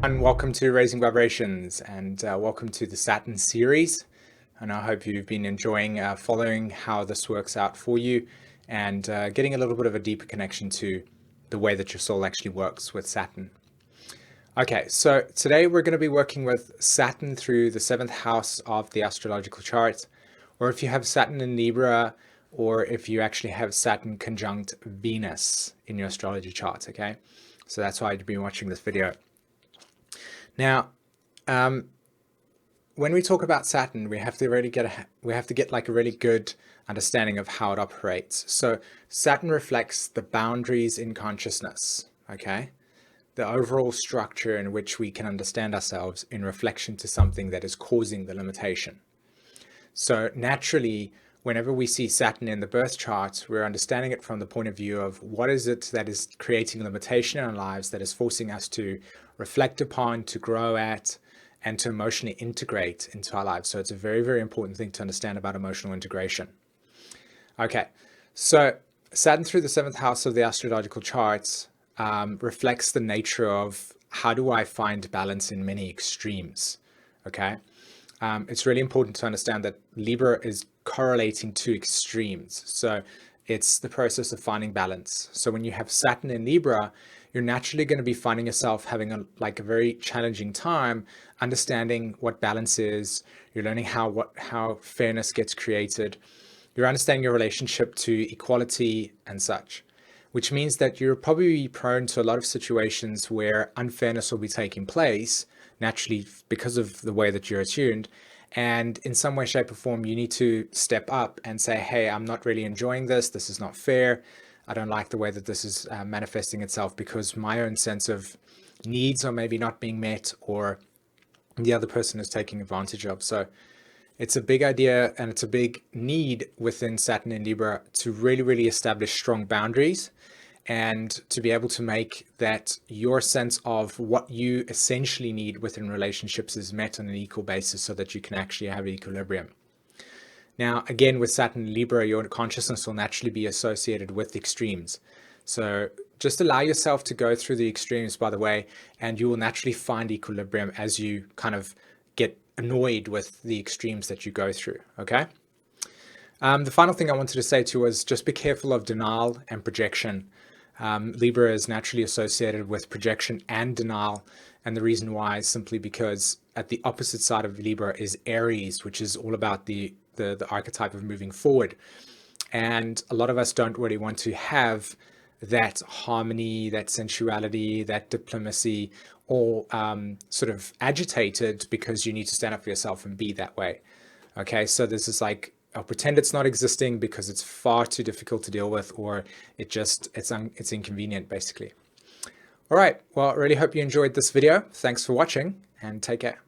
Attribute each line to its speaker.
Speaker 1: And welcome to Raising Vibrations, and welcome to the Saturn series. And I hope you've been enjoying following how this works out for you and getting a little bit of a deeper connection to the way that your soul actually works with Saturn. Okay, so today we're going to be working with Saturn through the 7th house of the astrological chart, or if you have Saturn in Libra, or if you actually have Saturn conjunct Venus in your astrology chart, okay? So that's why you've been watching this video. Now, when we talk about Saturn, we have to get like a really good understanding of how it operates. So Saturn reflects the boundaries in consciousness, okay? The overall structure in which we can understand ourselves in reflection to something that is causing the limitation. So naturally, whenever we see Saturn in the birth chart, we're understanding it from the point of view of what is it that is creating limitation in our lives, that is forcing us to reflect upon, to grow at, and to emotionally integrate into our lives. So it's a very, very important thing to understand about emotional integration. Okay, so Saturn through the 7th house of the astrological charts reflects the nature of how do I find balance in many extremes, okay? It's really important to understand that Libra is correlating to extremes. So it's the process of finding balance. So when you have Saturn in Libra, you're naturally going to be finding yourself having a very challenging time understanding what balance is. You're learning how fairness gets created. You're understanding your relationship to equality and such, which means that you're probably prone to a lot of situations where unfairness will be taking place naturally because of the way that you're attuned. And in some way, shape, or form, you need to step up and say, hey, I'm not really enjoying this. This is not fair. I don't like the way that this is manifesting itself because my own sense of needs are maybe not being met or the other person is taking advantage of. So it's a big idea and it's a big need within Saturn in Libra to really, really establish strong boundaries and to be able to make that your sense of what you essentially need within relationships is met on an equal basis so that you can actually have equilibrium. Now, again, with Saturn in Libra, your consciousness will naturally be associated with extremes. So just allow yourself to go through the extremes, by the way, and you will naturally find equilibrium as you kind of get annoyed with the extremes that you go through, okay? The final thing I wanted to say to you was just be careful of denial and projection. Libra is naturally associated with projection and denial. And the reason why is simply because at the opposite side of Libra is Aries, which is all about the archetype of moving forward. And a lot of us don't really want to have that harmony, that sensuality, that diplomacy, all sort of agitated because you need to stand up for yourself and be that way. Okay, so this is like, I'll pretend it's not existing because it's far too difficult to deal with, or it's inconvenient, basically. All right, well, I really hope you enjoyed this video. Thanks for watching and take care.